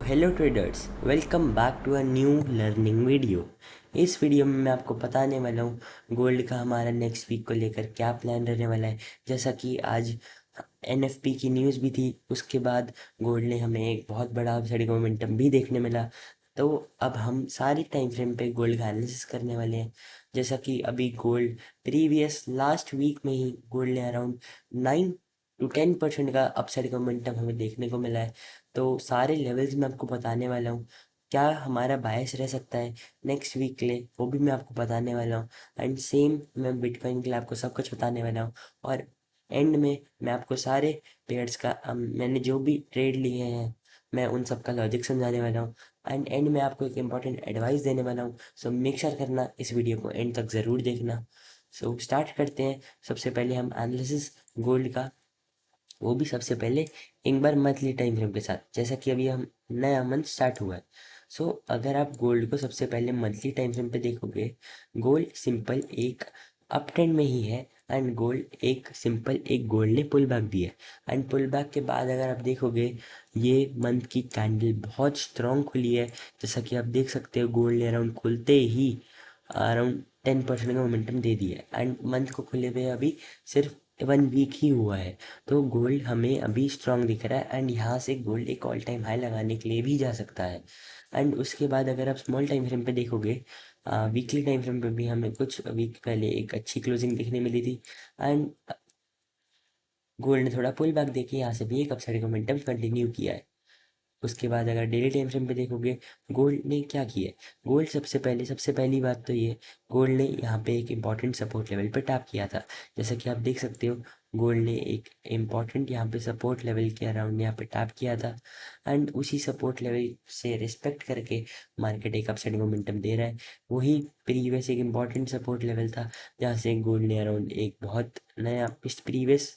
Hello traders, welcome back to a new learning video. इस video में मैं आपको बताने वाला हूँ गोल्ड का हमारा नेक्स्ट वीक को लेकर क्या प्लान रहने वाला है। जैसा कि आज एनएफपी की न्यूज़ भी थी, उसके बाद गोल्ड ने हमें एक बहुत बड़ा अपसाइड मोमेंटम भी देखने मिला। तो अब हम सारी टाइम फ्रेम पे गोल्ड का एनालिसिस करने वाले हैं। जैसा कि अभी गोल्ड प्रीवियस लास्ट वीक में ही गोल्ड ने अराउंड 9 to 10% का अपसाइड मोमेंटम हमें देखने को मिला है। तो सारे लेवल्स मैं आपको बताने वाला हूँ। क्या हमारा बायस रह सकता है नेक्स्ट वीक के लिए, वो भी मैं आपको बताने वाला हूँ। एंड सेम मैं बिटकॉइन के लिए आपको सब कुछ बताने वाला हूँ। और एंड में मैं आपको सारे पेयर्स का मैंने जो भी ट्रेड लिए हैं मैं उन सब का लॉजिक समझाने वाला हूँ। एंड में आपको एक इम्पॉर्टेंट एडवाइस देने वाला हूँ। सो मेक श्योर करना इस वीडियो को एंड तक ज़रूर देखना। सो स्टार्ट करते हैं। सबसे पहले हम एनालिसिस गोल्ड का, वो भी सबसे पहले एक बार मंथली टाइम फ्रेम के साथ। जैसा कि अभी हम नया मंथ स्टार्ट हुआ है। सो अगर आप गोल्ड को सबसे पहले मंथली टाइम फ्रेम पे देखोगे, गोल्ड सिंपल एक अप ट्रेंड में ही है। एंड गोल्ड एक सिंपल एक गोल्ड ने पुल बैक दिया है। एंड पुल बैक के बाद अगर आप देखोगे, ये मंथ की कैंडल बहुत स्ट्रांग खुली है। जैसा कि आप देख सकते हो, गोल्ड ने अराउंड खुलते ही अराउंड 10% का मोमेंटम दे दिया है। एंड मंथ को खुले हुए अभी सिर्फ 1 वीक ही हुआ है। तो गोल्ड हमें अभी स्ट्रांग दिख रहा है। एंड यहाँ से गोल्ड एक ऑल टाइम हाई लगाने के लिए भी जा सकता है। एंड उसके बाद अगर आप स्मॉल टाइम फ्रेम पे देखोगे, वीकली टाइम फ्रेम पे भी हमें कुछ वीक पहले एक अच्छी क्लोजिंग दिखने मिली थी। एंड गोल्ड ने थोड़ा पुल बैक देके यहाँ से भी एक अपसाइड मोमेंटम कंटिन्यू किया है। उसके बाद अगर डेली टाइम फ्रेम पे देखोगे, गोल्ड ने क्या किया है। गोल्ड सबसे पहली बात तो ये, गोल्ड ने यहाँ पे एक इम्पॉर्टेंट सपोर्ट लेवल पे टैप किया था। जैसा कि आप देख सकते हो, गोल्ड ने एक इम्पॉर्टेंट यहाँ पे सपोर्ट लेवल के अराउंड यहाँ पे टैप किया था। एंड उसी सपोर्ट लेवल से रिस्पेक्ट करके मार्केट एक अपसाइड मोमेंटम दे रहा है। वही प्रीवियस एक इम्पॉर्टेंट सपोर्ट लेवल था, जहाँ से गोल्ड ने अराउंड एक बहुत नया इस previous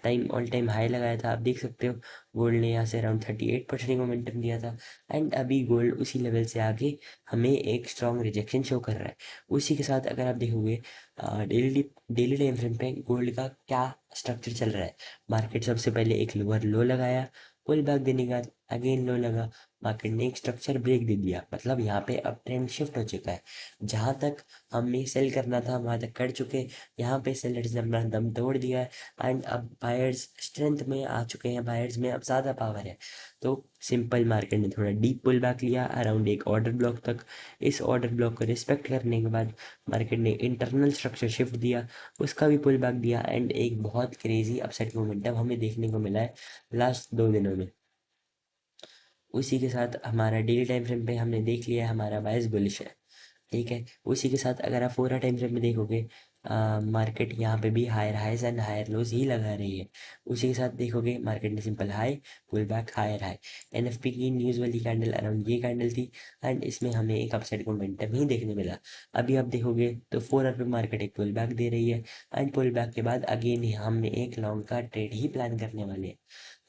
time all time high लगाया था। आप देख सकते हो, गोल्ड ने यहाँ से अराउंड 38% मोमेंटम दिया था। एंड अभी गोल्ड उसी लेवल से आगे हमें एक स्ट्रॉन्ग रिजेक्शन शो कर रहा है। उसी के साथ अगर आप देखोगे, डेली डेली टाइम फ्रेम पे गोल्ड का क्या स्ट्रक्चर चल रहा है। मार्केट सबसे पहले एक लोअर लो लगाया, पुल बैक देने के बाद अगेन लो लगा। मार्केट ने एक स्ट्रक्चर ब्रेक दे दिया, मतलब यहाँ पे अब ट्रेंड शिफ्ट हो चुका है। जहाँ तक हमें सेल करना था वहाँ तक कर चुके। यहाँ पे सेलर्स ने अपना दम तोड़ दिया है। एंड अब बायर्स स्ट्रेंथ में आ चुके हैं, बायर्स में अब ज़्यादा पावर है। तो सिंपल मार्केट ने थोड़ा डीप पुल बैक लिया अराउंड एक ऑर्डर ब्लॉक तक। इस ऑर्डर ब्लॉक को रिस्पेक्ट करने के बाद मार्केट ने इंटरनल स्ट्रक्चर शिफ्ट दिया, उसका भी पुल बैक दिया। एंड एक बहुत क्रेजी अपसेट मोमेंटम हमें देखने को मिला है लास्ट 2 दिनों में। उसी के साथ हमारा डेली टाइम फ्रेम पे हमने देख लिया है हमारा बायस बुलिश है। ठीक है। उसी के साथ अगर आप 4 टाइम फ्रेम में देखोगे, मार्केट यहाँ पे भी higher highs and higher lows ही लगा रही है। उसी के साथ देखोगे, मार्केट ने simple high pull back higher high. NFP की न्यूज़ वाली कैंडल अराउंड ये कैंडल थी। एंड इसमें हमें एक अपसाइड मोमेंटम ही देखने मिला। अभी आप देखोगे तो 4 आवर पे मार्केट एक पुल बैक दे रही है। एंड पुल बैक के बाद अगेन हम एक लॉन्ग का ट्रेड ही प्लान करने वाले हैं।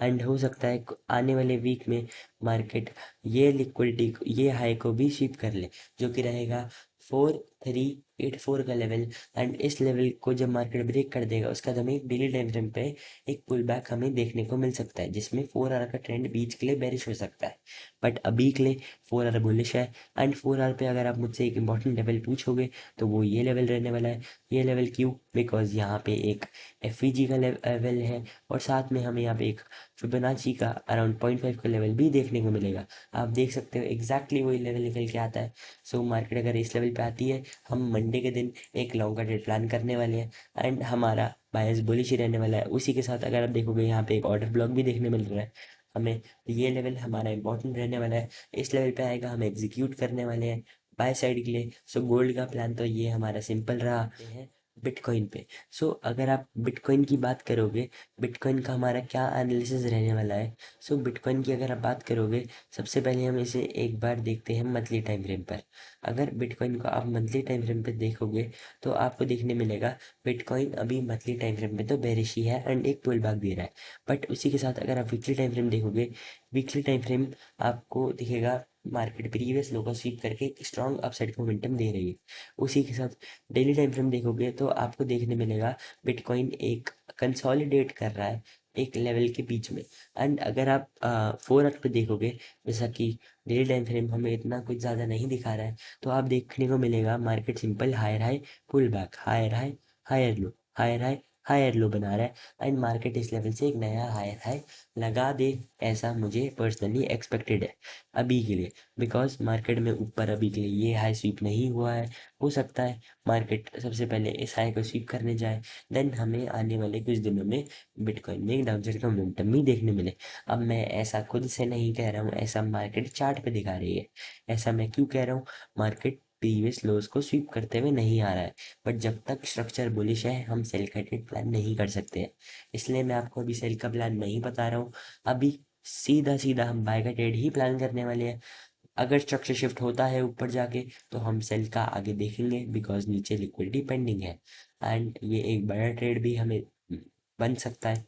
एंड हो सकता है आने वाले वीक में मार्केट ये लिक्विडिटी ये हाई को भी स्वीप कर ले, जो कि रहेगा 4384 का लेवल। एंड इस लेवल को जब मार्केट ब्रेक कर देगा, उसका हमें एक डेली टाइम फ्रेम पे एक पुल बैक हमें देखने को मिल सकता है, जिसमें 4 आवर का ट्रेंड बीच के लिए बेरिश हो सकता है। बट अभी के लिए 4 आवर बुलिश है। एंड 4 आवर पे अगर आप मुझसे एक इंपॉर्टेंट लेवल पूछोगे तो वो ये लेवल रहने वाला है। ये लेवल क्यों? बिकॉज यहाँ पे एक एफ का लेवल है, और साथ में हमें यहाँ पे एक फिबोनाची का अराउंड 0.5 का लेवल भी देखने को मिलेगा। आप देख सकते हो एग्जैक्टली वही लेवल निकल के आता है। सो मार्केट अगर इस लेवल पे आती है, हम मंडे के दिन एक लॉन्ग का ट्रेड प्लान करने वाले हैं। एंड हमारा बायस बुलिश ही रहने वाला है। उसी के साथ अगर आप देखोगे, यहाँ पे एक ऑर्डर ब्लॉक भी देखने मिल रहा है हमें। ये लेवल हमारा इंपॉर्टेंट रहने वाला है। इस लेवल पे आएगा, हम एग्जीक्यूट करने वाले हैं बाय साइड के लिए। सो गोल्ड का प्लान तो ये हमारा सिंपल रहा है बिटकॉइन पे। सो अगर आप बिटकॉइन की बात करोगे, बिटकॉइन का हमारा क्या एनालिसिस रहने वाला है। सो बिटकॉइन की अगर आप बात करोगे, सबसे पहले हम इसे एक बार देखते हैं मंथली टाइम फ्रेम पर। अगर बिटकॉइन को आप मंथली टाइम फ्रेम पे देखोगे, तो आपको देखने मिलेगा बिटकॉइन अभी मंथली टाइम फ्रेम पे तो बेरिश ही है एंड एक पुल बैक दे रहा है। बट उसी के साथ अगर आप वीकली टाइम फ्रेम देखोगे, वीकली टाइम फ्रेम आपको दिखेगा मार्केट प्रीवियस लो को स्वीप करके एक स्ट्रॉन्ग अपसाइड मोमेंटम दे रही है। उसी के साथ डेली टाइम फ्रेम देखोगे तो आपको देखने मिलेगा बिटकॉइन एक कंसोलिडेट कर रहा है। एक लेवल के बीच में। एंड अगर आप 4 आवर पे देखोगे, जैसा कि डेली टाइम फ्रेम हमें इतना कुछ ज़्यादा नहीं दिखा रहा है, तो आप देखने को मिलेगा market simple higher high pull back, higher high higher low, higher high higher low बना रहा है। एंड मार्केट इस लेवल से एक नया हायर हाई लगा दे, ऐसा मुझे पर्सनली एक्सपेक्टेड है अभी के लिए। बिकॉज मार्केट में ऊपर अभी के लिए ये हाई स्वीप नहीं हुआ है। हो सकता है मार्केट सबसे पहले इस हाई को स्वीप करने जाए, देन हमें आने वाले कुछ दिनों में बिटकॉइन में एक डाउनसाइड का मोमेंटम भी देखने मिले। अब मैं ऐसा खुद से नहीं कह रहा हूँ, ऐसा मार्केट चार्ट पे दिखा रही है। ऐसा मैं क्यों कह रहा हूँ? मार्केट प्रीवियस लोज को स्वीप करते हुए नहीं आ रहा है, बट जब तक स्ट्रक्चर बुलिश है हम सेल का ट्रेड प्लान नहीं कर सकते हैं। इसलिए मैं आपको अभी सेल का प्लान नहीं बता रहा हूँ। अभी सीधा सीधा हम बाय का ट्रेड ही प्लान करने वाले हैं। अगर स्ट्रक्चर शिफ्ट होता है ऊपर जाके तो हम सेल का आगे देखेंगे, बिकॉज नीचे लिक्विडिटी पेंडिंग है। एंड ये एक बड़ा ट्रेड भी हमें बन सकता है।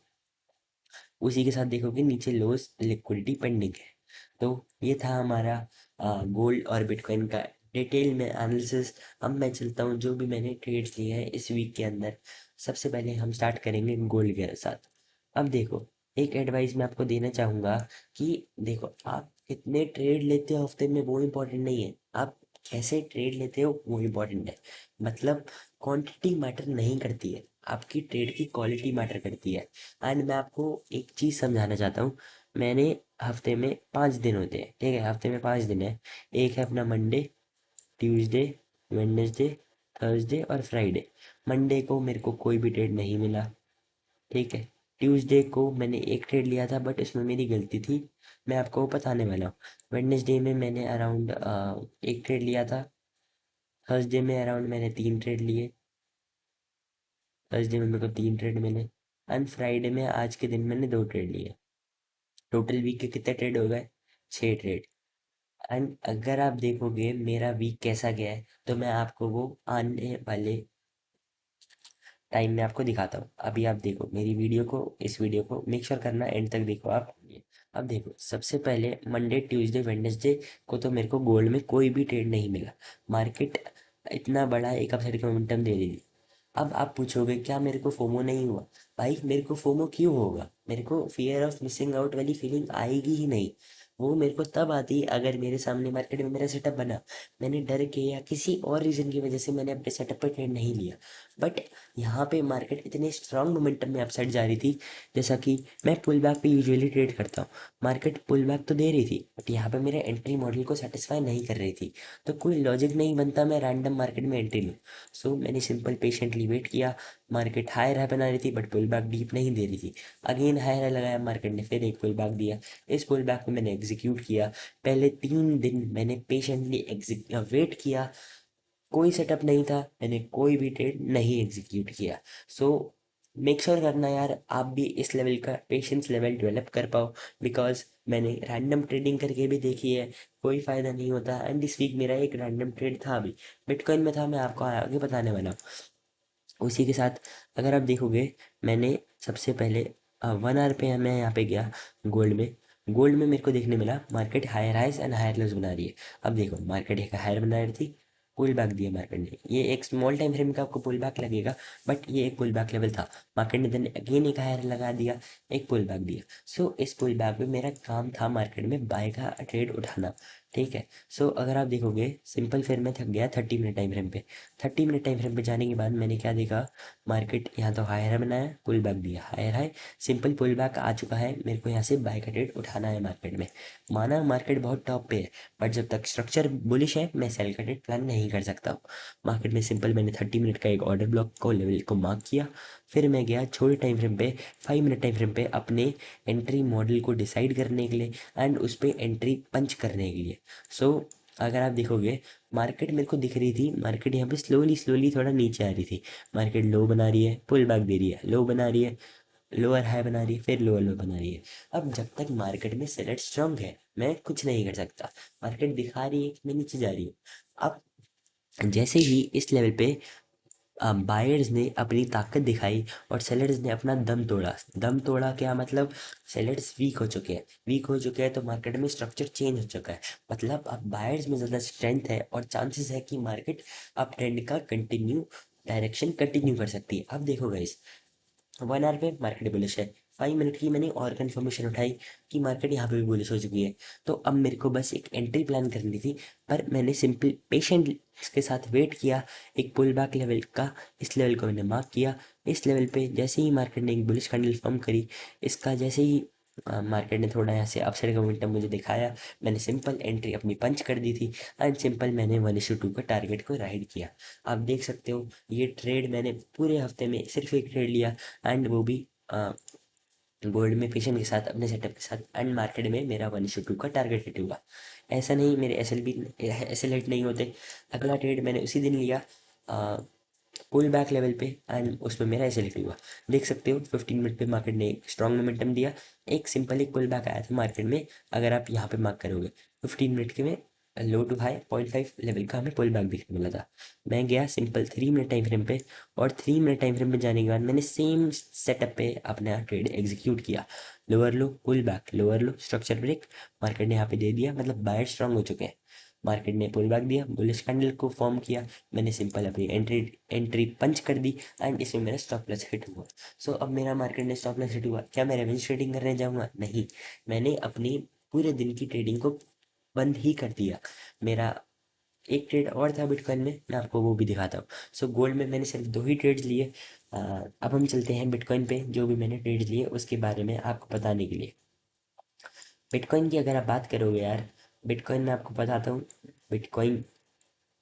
उसी के साथ देखोगे नीचे लोस लिक्विडिटी पेंडिंग है। तो ये था हमारा गोल्ड और बिटकॉइन का डिटेल में एनालिसिस। अब मैं चलता हूँ जो भी मैंने ट्रेड्स लिए हैं इस वीक के अंदर। सबसे पहले हम स्टार्ट करेंगे गोल्ड के साथ। अब देखो, एक एडवाइस मैं आपको देना चाहूँगा कि देखो, आप कितने ट्रेड लेते हो हफ्ते में वो इम्पोर्टेंट नहीं है, आप कैसे ट्रेड लेते हो वो इम्पोर्टेंट है। मतलब क्वांटिटी मैटर नहीं करती है, आपकी ट्रेड की क्वालिटी मैटर करती है। एंड मैं आपको एक चीज़ समझाना चाहता हूँ। मैंने हफ्ते में 5 दिन होते हैं, ठीक है, हफ्ते में 5 दिन है। एक है अपना मंडे, ट्यूसडे, वेडनेसडे, थर्सडे और फ्राइडे। मंडे को मेरे को कोई भी ट्रेड नहीं मिला, ठीक है। ट्यूसडे को मैंने एक ट्रेड लिया था, बट इसमें मेरी गलती थी, मैं आपको बताने वाला हूँ। वेडनेसडे में मैंने अराउंड एक ट्रेड लिया था। थर्सडे में अराउंड मैंने 3 ट्रेड लिए। थर्सडे में मेरे को 3 ट्रेड मिले। एंड फ्राइडे में आज के दिन मैंने 2 ट्रेड लिए। टोटल वीक के कितने ट्रेड हो गए? 6 ट्रेड। एंड अगर आप देखोगे मेरा वीक कैसा गया है, तो मैं आपको वो आने वाले टाइम में आपको दिखाता हूँ। अभी आप देखो मेरी वीडियो को, इस वीडियो को मेक श्योर करना एंड तक देखो आप। अब देखो, सबसे पहले मंडे ट्यूसडे वेडनेसडे को तो मेरे को गोल्ड में कोई भी ट्रेड नहीं मिला। मार्केट इतना बड़ा एक अपसाइड का मोमेंटम दे रही थी। अब आप पूछोगे क्या मेरे को फोमो नहीं हुआ? भाई मेरे को फोमो क्यों होगा? मेरे को फियर ऑफ मिसिंग आउट वाली फीलिंग आएगी ही नहीं। वो मेरे को तब आती अगर मेरे सामने मार्केट में मेरा सेटअप बना, मैंने डर के या किसी और रीज़न की वजह से मैंने अपने सेटअप पर ट्रेड नहीं लिया। बट यहाँ पे मार्केट इतने स्ट्रांग मोमेंटम में अपसाइड जा रही थी, जैसा कि मैं पुल बैक पे यूजुअली ट्रेड करता हूँ। मार्केट पुल बैक तो दे रही थी, बट यहाँ पे मेरे एंट्री मॉडल को सेटिस्फाई नहीं कर रही थी। तो कोई लॉजिक नहीं बनता मैं रैंडम मार्केट में एंट्री लूँ। सो मैंने सिंपल पेशेंटली वेट किया। मार्केट हायर हाई बना रही थी, बट पुल बैक डीप नहीं दे रही थी। अगेन हायर हाई लगाया मार्केट ने, फिर एक पुल बैक दिया। इस पुल बैक को मैंने एग्जीक्यूट किया। पहले 3 दिन मैंने पेशेंटली वेट किया। कोई सेटअप नहीं था, मैंने कोई भी ट्रेड नहीं एग्जीक्यूट किया। सो मेक श्योर करना यार आप भी इस लेवल का पेशेंस लेवल डेवलप कर पाओ। बिकॉज मैंने रैंडम ट्रेडिंग करके भी देखी है, कोई फ़ायदा नहीं होता। एंड दिस वीक मेरा एक रैंडम ट्रेड था, अभी बिटकॉइन में था, मैं आपको आगे बताने वाला हूँ। उसी के साथ अगर आप देखोगे, मैंने सबसे पहले 1 आवर पे मैं यहाँ पे गया गोल्ड में। गोल्ड में मेरे को देखने मिला market higher highs and higher lows बना रही है। अब देखो मार्केट एक हायर बना रही थी, पुल बैक दिया मार्केट ने। ये एक स्मॉल टाइम फ्रेम का आपको पुल बैक लगेगा, बट ये एक पुल बैक लेवल था। मार्केट ने देन अगेन एक हायर लगा दिया, एक पुल बैक दिया। सो इस पुल बैक में मेरा काम था मार्केट में बाय का ट्रेड उठाना, ठीक है। सो अगर आप देखोगे सिंपल, फिर मैं थक गया 30 मिनट टाइम फ्रेम पे। 30 मिनट टाइम फ्रेम पे जाने के बाद मैंने क्या देखा, मार्केट यहाँ तो हायर बनाया, पुल बैक दिया, higher high, simple pull back आ चुका है। मेरे को यहाँ से बाय का ट्रेड उठाना है मार्केट में। माना मार्केट बहुत टॉप पे है, बट जब तक स्ट्रक्चर बुलिश है मैं सेल का ट्रेड प्लान नहीं कर सकता हूँ। मार्केट में सिंपल मैंने 30 मिनट का एक ऑर्डर ब्लॉक को लेवल को मार्क किया। फिर मैं गया छोटे टाइम फ्रेम पे, 5 मिनट टाइम फ्रेम पे अपने एंट्री मॉडल को डिसाइड करने के लिए एंड उस पर एंट्री पंच करने के लिए। सो अगर आप देखोगे, मार्केट मेरे को दिख रही थी, मार्केट यहाँ पे स्लोली स्लोली थोड़ा नीचे आ रही थी। मार्केट लो बना रही है, पुल बैक दे रही है, लो बना रही है, लोअर हाई बना रही है, फिर लोअर लो बना रही है। अब जब तक मार्केट में सेलेक्ट स्ट्रांग है मैं कुछ नहीं कर सकता। मार्केट दिखा रही है कि मैं नीचे जा रही हूँ। अब जैसे ही इस लेवल पे बायर्स ने अपनी ताकत दिखाई और सेलर्स ने अपना दम तोड़ा। दम तोड़ा क्या मतलब? सेलर्स वीक हो चुके हैं, वीक हो चुके हैं तो मार्केट में स्ट्रक्चर चेंज हो चुका है। मतलब अब बायर्स में ज़्यादा स्ट्रेंथ है और चांसेस है कि मार्केट अप ट्रेंड का कंटिन्यू डायरेक्शन कंटिन्यू कर सकती है। अब देखो गाइस, 1 आवर पे मार्केट बुलिश है, 5 मिनट की मैंने और कंफर्मेशन उठाई कि मार्केट यहाँ पे भी बुलिश हो चुकी है। तो अब मेरे को बस एक एंट्री प्लान करनी थी, पर मैंने सिंपल पेशेंट के साथ वेट किया। एक पुल बैक लेवल का इस लेवल को मैंने मार्क किया। इस लेवल पे जैसे ही मार्केट ने एक बुलिश कैंडल फॉर्म करी, इसका जैसे ही मार्केट ने थोड़ा यहाँ से अपसाइड का मोमेंटम मुझे दिखाया, मैंने सिंपल एंट्री अपनी पंच कर दी थी एंड सिंपल मैंने 1:2 का टारगेट को राइड किया। आप देख सकते हो ये ट्रेड मैंने पूरे हफ्ते में सिर्फ एक ट्रेड लिया, एंड वो भी गोल्ड में पेशेंट के साथ अपने सेटअप के साथ, एंड मार्केट में मेरा 1:2 का टारगेट हिट हुआ। ऐसा नहीं मेरे एस एल हिट नहीं होते। अगला ट्रेड मैंने उसी दिन लिया पुल बैक लेवल पे, एंड उसमें मेरा एस एल हिट हुआ। देख सकते हो 15 मिनट पे मार्केट ने एक स्ट्रॉन्ग मोमेंटम दिया। एक सिंपल एक पुल बैक आया था मार्केट में। अगर आप यहाँ पे मार्क करोगे 15 मिनट के में लो टू हाई 0.5 लेवल का हमें पुल बैक देखने मिला था। मैं गया सिंपल 3 मिनट टाइम फ्रेम पे, और 3 मिनट टाइम फ्रेम पे जाने के बाद मैंने सेम सेटअप पे अपना ट्रेड एग्जीक्यूट किया। Lower low pull back, lower low structure break, market ने यहाँ पे दे दिया, मतलब बायर स्ट्रांग हो चुके हैं। मार्केट ने पुल बैक दिया, बुलिश कैंडल को फॉर्म किया, मैंने सिंपल अपनी एंट्री पंच कर दी, एंड इसमें मेरा स्टॉप लॉस हिट हुआ। सो अब मेरा मार्केट ने स्टॉप लॉस हिट हुआ, क्या मैं रेवेन्यू ट्रेडिंग करने जाऊँगा? नहीं, मैंने अपनी पूरे दिन की ट्रेडिंग को बंद ही कर दिया। मेरा एक ट्रेड और था बिटकॉइन में, मैं आपको वो भी दिखाता हूँ। सो गोल्ड में मैंने सिर्फ 2 ही ट्रेड्स लिए। अब हम चलते हैं बिटकॉइन पे, जो भी मैंने ट्रेड्स लिए उसके बारे में आपको बताने के लिए। बिटकॉइन की अगर आप बात करोगे यार, बिटकॉइन में आपको बताता हूँ। बिटकॉइन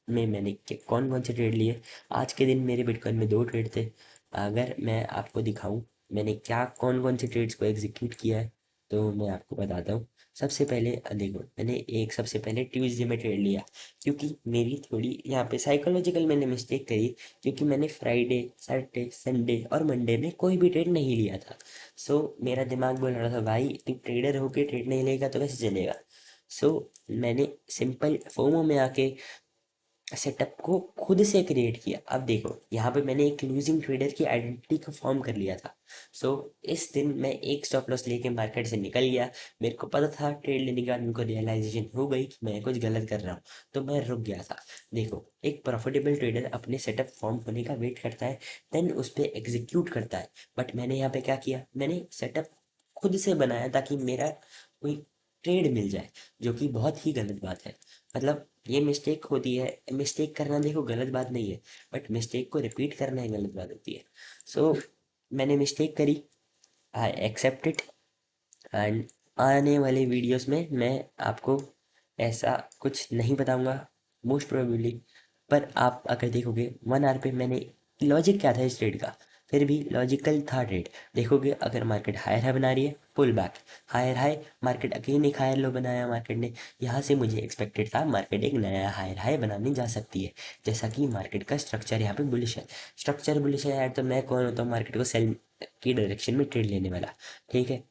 में मैंने कौन कौन से ट्रेड लिए। आज के दिन मेरे बिटकॉइन में 2 ट्रेड थे। अगर मैं आपको दिखाऊं मैंने क्या कौन कौन से ट्रेड्स को एग्जीक्यूट किया है, तो मैं आपको बताता हूँ। सबसे पहले देखो, मैंने एक सबसे पहले ट्यूसडे में ट्रेड लिया, क्योंकि मेरी थोड़ी यहाँ पे साइकोलॉजिकल मैंने मिस्टेक करी, क्योंकि मैंने फ्राइडे सैटरडे संडे और मंडे में कोई भी ट्रेड नहीं लिया था। सो मेरा दिमाग बोल रहा था भाई तू ट्रेडर होके ट्रेड नहीं लेगा तो कैसे चलेगा। सो मैंने सिंपल फोमो में आके सेटअप को खुद से क्रिएट किया। अब देखो यहाँ पे मैंने एक लूजिंग ट्रेडर की आइडेंटिटी को फॉर्म कर लिया था। सो इस दिन मैं एक स्टॉप लॉस लेके मार्केट से निकल गया। मेरे को पता था ट्रेड लेने के बाद मेरे को रियलाइजेशन हो गई कि मैं कुछ गलत कर रहा हूँ, तो मैं रुक गया था। देखो एक प्रॉफिटेबल ट्रेडर अपने सेटअप फॉर्म होने का वेट करता है, देन उस पर एग्जीक्यूट करता है। बट मैंने यहाँ पे क्या किया, मैंने सेटअप खुद से बनाया ताकि मेरा कोई ट्रेड मिल जाए, जो कि बहुत ही गलत बात है। मतलब ये मिस्टेक होती है, मिस्टेक करना देखो गलत बात नहीं है, बट मिस्टेक को रिपीट करना ही गलत बात होती है। सो मैंने मिस्टेक करी, आई एक्सेप्ट इट, एंड आने वाले वीडियोस में मैं आपको ऐसा कुछ नहीं बताऊंगा मोस्ट प्रोबेबली। पर आप अगर देखोगे 1 आवर पे मैंने, लॉजिक क्या था इस ट्रेड का, फिर भी लॉजिकल था ट्रेड। देखोगे अगर मार्केट हायर हाई बना रही है, pull back, higher high, market again एक हायर लो बनाया मार्केट ने। यहाँ से मुझे एक्सपेक्टेड था मार्केट एक नया हायर हाई बनाने जा सकती है, जैसा कि मार्केट का स्ट्रक्चर यहाँ पे बुलिश है। स्ट्रक्चर बुलिश है यार, तो मैं कौन होता हूँ मार्केट को सेल की डायरेक्शन में ट्रेड लेने वाला। ठीक है,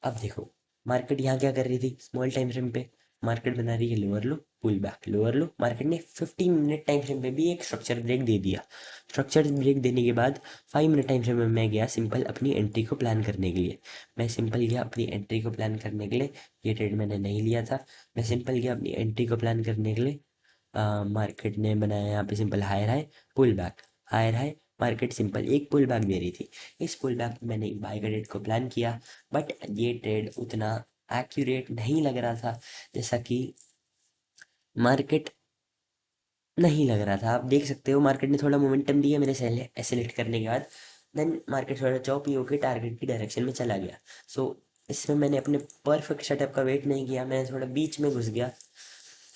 अब देखो मार्केट यहाँ क्या कर रही थी, स्मॉल टाइम फ्रेम पे मार्केट बना रही है lower low pull back, lower low, market ने 15 मिनट टाइम फ्रेम पे भी एक स्ट्रक्चर ब्रेक दे दिया। स्ट्रक्चर ब्रेक देने के बाद 5 मिनट टाइम फ्रेम में मैं गया सिंपल अपनी एंट्री को प्लान करने के लिए। मैं सिंपल गया अपनी एंट्री को प्लान करने के लिए, ये ट्रेड मैंने नहीं लिया था। मैं सिंपल गया अपनी एंट्री को प्लान करने के लिए। मार्केट ने बनाया यहाँ पे simple higher high pull back, higher high, market simple एक पुल बैक दे रही थी। इस पुल बैक में मैंने बाय का ट्रेड को प्लान किया, बट ये ट्रेड उतना एक्यूरेट नहीं लग रहा था जैसा कि मार्केट नहीं लग रहा था। आप देख सकते हो मार्केट ने थोड़ा मोमेंटम दिया मेरे सेलेक्ट करने के बाद, देन मार्केट थोड़ा चौपी होकर टारगेट की डायरेक्शन में चला गया। सो इसमें मैंने अपने परफेक्ट सेटअप का वेट नहीं किया, मैं थोड़ा बीच में घुस गया,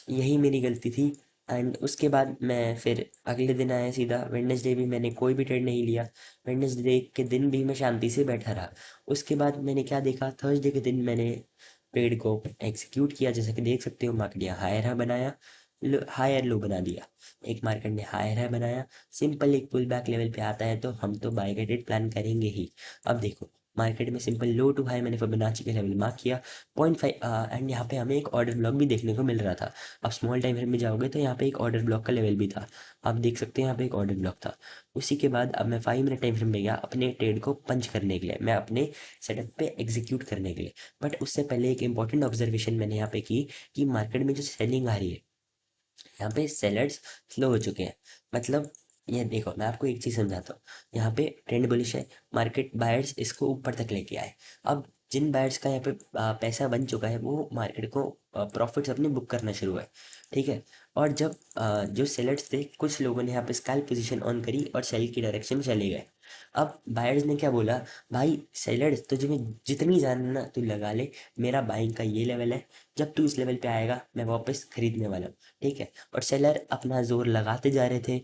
यही मेरी गलती थी। एंड उसके बाद मैं फिर अगले दिन आया सीधा वेडनेसडे, भी मैंने कोई भी ट्रेड नहीं लिया। वेडनेसडे के दिन भी मैं शांति से बैठा रहा। उसके बाद मैंने क्या देखा, थर्सडे के दिन मैंने ट्रेड को एग्जीक्यूट किया, जैसा कि देख सकते हो मार्केट यहाँ हायर है बनाया, हायर लो बना दिया। एक मार्केट ने हायर है बनाया, सिंपल एक पुल बैक लेवल पे आता है तो हम तो बाय का ट्रेड प्लान करेंगे ही। अब देखो मार्केट में सिंपल लो टू हाई मैंने फिबोनाची के लेवल मार्क किया 0.5, एंड यहाँ पे हमें एक ऑर्डर ब्लॉक भी देखने को मिल रहा था। अब स्मॉल टाइम फ्रेम में जाओगे तो यहाँ पे एक ऑर्डर ब्लॉक का लेवल भी था, आप देख सकते हैं यहाँ पे एक ऑर्डर ब्लॉक था। उसी के बाद अब मैं 5 मिनट टाइम फ्रेम में गया अपने ट्रेड को पंच करने के लिए, मैं अपने सेटअप पे एग्जीक्यूट करने के लिए। बट उससे पहले एक इंपॉर्टेंट ऑब्जर्वेशन मैंने यहाँ पे की कि मार्केट में जो सेलिंग आ रही है, यहाँ पे सेलर्स स्लो हो चुके हैं। मतलब ये देखो मैं आपको एक चीज़ समझाता हूँ। यहाँ पे ट्रेंड बुलिश है, मार्केट बायर्स इसको ऊपर तक लेके आए। अब जिन बायर्स का यहाँ पे पैसा बन चुका है वो मार्केट को प्रॉफिट्स अपने बुक करना शुरू है। ठीक है। और जब जो सेलर्स थे कुछ लोगों ने यहाँ पे स्कैल्प पोजीशन ऑन करी और सेल की डायरेक्शन में चले गए। अब बायर्स ने क्या बोला, भाई सेलर्स तुझे में जितनी जान है ना तू लगा ले, मेरा बाइंग का ये लेवल है, जब तू इस लेवल पे आएगा मैं वापस खरीदने वाला हूँ। ठीक है। और सेलर अपना जोर लगाते जा रहे थे।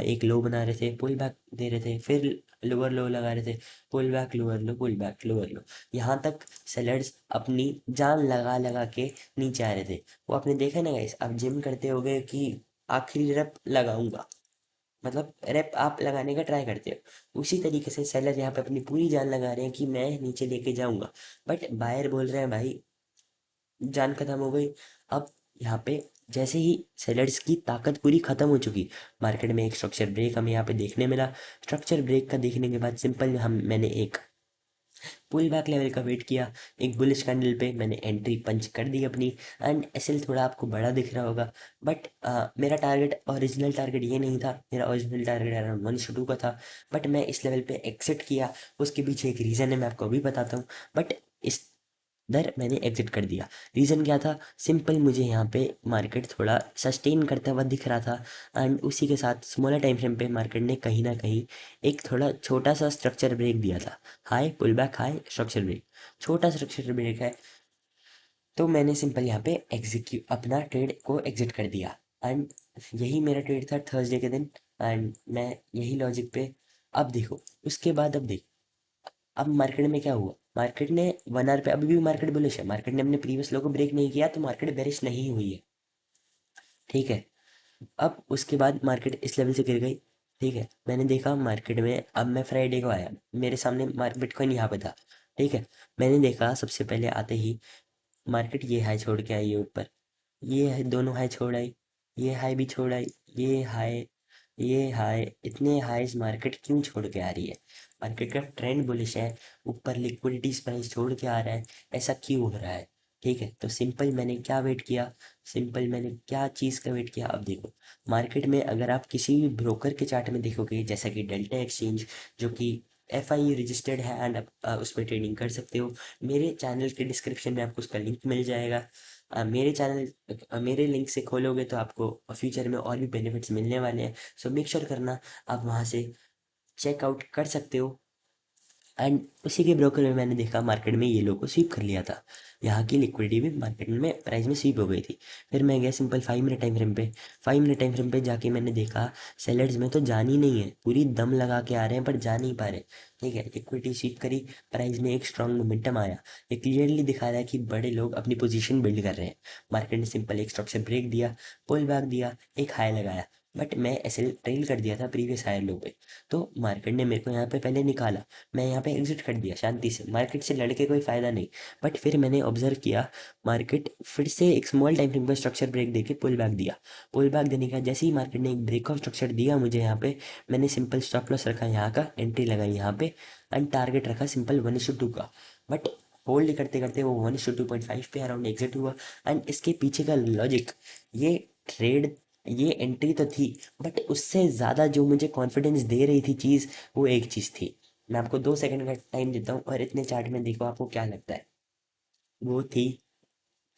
एक लो बना रहे थे, पुल बैक दे रहे थे, फिर लोअर लो लगा रहे थे, pull back lower low, pull back lower low. यहाँ तक सेलर्स अपनी जान लगा लगा के नीचे आ रहे थे। वो आपने देखा ना गाइस, आप जिम करते होगे कि आखिरी रेप लगाऊंगा, मतलब रेप आप लगाने का ट्राई करते हो, उसी तरीके से सेलर यहाँ पे अपनी पूरी जान लगा रहे हैं कि मैं नीचे लेके जाऊंगा। बट बायर बोल रहे हैं भाई जान खत्म हो गई। अब यहाँ पे जैसे ही सेलर्स की ताकत पूरी खत्म हो चुकी, मार्केट में एक स्ट्रक्चर ब्रेक हमें यहाँ पे देखने मिला। स्ट्रक्चर ब्रेक का देखने के बाद सिंपल हम मैंने एक पुल बैक लेवल का वेट किया। एक बुलिश कैंडल पे मैंने एंट्री पंच कर दी अपनी। एंड एसएल थोड़ा आपको बड़ा दिख रहा होगा, बट मेरा टारगेट ओरिजिनल टारगेट ये नहीं था। मेरा ओरिजिनल टारगेट अराउंड 1 to 2 का था। बट मैं इस लेवल पे एग्जिट किया। उसके पीछे एक रीज़न है, मैं आपको अभी बताता हूँ। बट इस दर मैंने एग्जिट कर दिया। रीज़न क्या था, सिंपल मुझे यहाँ पे मार्केट थोड़ा सस्टेन करता हुआ दिख रहा था। एंड उसी के साथ स्मॉलर टाइम फ्रेम पे मार्केट ने कहीं ना कहीं एक थोड़ा छोटा सा स्ट्रक्चर ब्रेक दिया था। High pull back, high structure break, छोटा स्ट्रक्चर ब्रेक है। तो मैंने सिंपल यहाँ पे एग्जीक्यूट अपना ट्रेड को एग्जिट कर दिया। एंड यही मेरा ट्रेड था थर्सडे के दिन। एंड मैं यही लॉजिक पे, अब देखो उसके बाद, अब देखो अब मार्केट में क्या हुआ। मार्केट ने 1 आवर पे, अभी भी मार्केट बुलिश है, मार्केट ने अपने प्रीवियस लो को ब्रेक नहीं किया तो मार्केट बेरिश नहीं हुई है। ठीक है। अब उसके बाद मार्केट इस लेवल से गिर गई। ठीक है। मैंने देखा मार्केट में, अब मैं फ्राइडे को आया, मेरे सामने मार्केट बिटकॉइन यहाँ पे था। ठीक है। मैंने देखा सबसे पहले आते ही मार्केट ये हाई छोड़ के आई है ऊपर, ये है दोनों हाई छोड़ आई, ये हाई भी छोड़ आई, ये हाई, ये हाई, इतने हाईज मार्केट क्यों छोड़ के आ रही है। मार्केट का ट्रेंड बुलिश है, ऊपर लिक्विडिटी प्राइस छोड़ के आ रहा है, ऐसा क्यों हो रहा है। ठीक है। तो सिंपल मैंने क्या वेट किया, सिंपल मैंने क्या चीज़ का वेट किया। अब देखो मार्केट में अगर आप किसी भी ब्रोकर के चार्ट में देखोगे, जैसा कि डेल्टा एक्सचेंज, जो कि FIU रजिस्टर्ड है, एंड आप उस पर ट्रेडिंग कर सकते हो। मेरे चैनल के डिस्क्रिप्शन में आपको उसका लिंक मिल जाएगा। मेरे चैनल मेरे लिंक से खोलोगे तो आपको फ्यूचर में और भी बेनिफिट्स मिलने वाले हैं। सो मेक श्योर करना आप वहाँ से चेकआउट कर सकते हो। एंड उसी के ब्रोकर में मैंने देखा मार्केट में ये लोगों को स्वीप कर लिया था। यहाँ की लिक्विडिटी भी मार्केट में प्राइस में स्वीप हो गई थी। फिर मैं गया सिंपल 5 मिनट टाइम फ्रेम पे। 5 मिनट टाइम फ्रेम पे जाके मैंने देखा सेलर्स में तो जान ही नहीं है, पूरी दम लगा के आ रहे हैं पर जा नहीं पा रहे। ठीक है। लिक्विडिटी स्वीप करी, प्राइस में एक स्ट्रॉन्ग मोमेंटम आया। ये क्लियरली दिखा रहा है कि बड़े लोग अपनी पोजीशन बिल्ड कर रहे हैं। मार्केट ने सिंपल एक स्ट्रक्चर ब्रेक दिया, पुल बैक दिया, एक हाई लगाया। बट मैं ऐसे ट्रेल कर दिया था प्रीवियस हायर लो पे, तो मार्केट ने मेरे को यहाँ पे पहले निकाला। मैं यहाँ पे एग्जिट कर दिया शांति से, मार्केट से लड़के कोई फ़ायदा नहीं। बट फिर मैंने ऑब्जर्व किया, मार्केट फिर से एक स्मॉल टाइम फ्रेम पर स्ट्रक्चर ब्रेक देके पुल बैक दिया। पुल बैक देने के बाद जैसे ही मार्केट ने एक ब्रेक ऑफ स्ट्रक्चर दिया मुझे यहाँ पे, मैंने सिंपल स्टॉप लॉस रखा यहाँ का, एंट्री लगाई यहाँ पे। एंड टारगेट रखा सिंपल 1:2 का। बट होल्ड करते करते वो 1:2.5 पे अराउंड एग्जिट हुआ। एंड इसके पीछे का लॉजिक, ये ट्रेड, ये एंट्री तो थी, बट उससे ज़्यादा जो मुझे कॉन्फिडेंस दे रही थी चीज़, वो एक चीज़ थी। मैं आपको 2 सेकंड का टाइम देता हूँ और इतने चार्ट में देखो आपको क्या लगता है। वो थी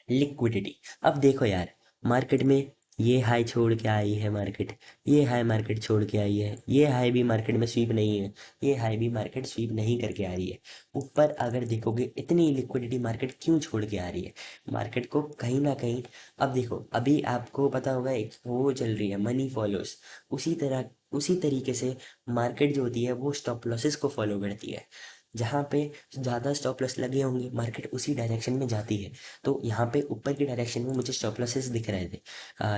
लिक्विडिटी। अब देखो यार, मार्केट में ये हाई छोड़ के आई है मार्केट, ये हाई मार्केट छोड़ के आई है, ये हाई भी मार्केट में स्वीप नहीं है, ये हाई भी मार्केट स्वीप नहीं करके आ रही है। ऊपर अगर देखोगे इतनी लिक्विडिटी मार्केट क्यों छोड़ के आ रही है, मार्केट को कहीं ना कहीं। अब देखो अभी आपको पता होगा एक वो चल रही है, मनी फॉलोस, उसी तरह उसी तरीके से मार्केट जो होती है वो स्टॉप लॉसेस को फॉलो करती है। जहाँ पे ज़्यादा स्टॉप लॉस लगे होंगे मार्केट उसी डायरेक्शन में जाती है। तो यहाँ पे ऊपर की डायरेक्शन में मुझे स्टॉप लॉसेस दिख रहे थे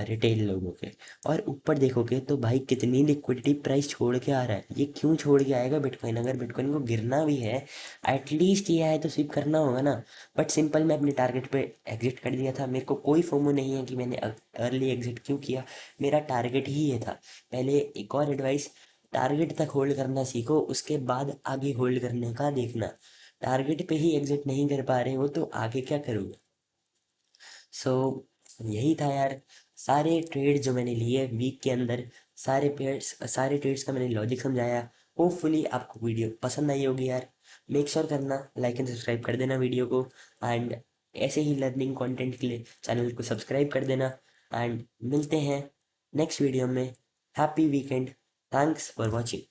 रिटेल लोगों के। और ऊपर देखोगे तो भाई कितनी लिक्विडिटी प्राइस छोड़ के आ रहा है, ये क्यों छोड़ के आएगा बिटकॉइन, अगर बिटकॉइन को गिरना भी है एटलीस्ट ये है तो स्विप करना होगा ना। बट सिंपल मैं अपने टारगेट पे एग्जिट कर दिया था। मेरे को कोई फोमो नहीं है कि मैंने अर्ली एग्जिट क्यों किया, मेरा टारगेट ही ये था। पहले एक और एडवाइस, टारगेट तक होल्ड करना सीखो, उसके बाद आगे होल्ड करने का देखना। टारगेट पे ही एग्जिट नहीं कर पा रहे हो तो आगे क्या करोगे। सो यही था यार, सारे ट्रेड जो मैंने लिए वीक के अंदर, सारे ट्रेड्स का मैंने लॉजिक समझाया। होपफुली आपको वीडियो पसंद आई होगी यार। मेक श्योर करना लाइक एंड सब्सक्राइब कर देना वीडियो को। एंड ऐसे ही लर्निंग कंटेंट के लिए चैनल को सब्सक्राइब कर देना। एंड मिलते हैं नेक्स्ट वीडियो में। Happy weekend. Thanks for watching.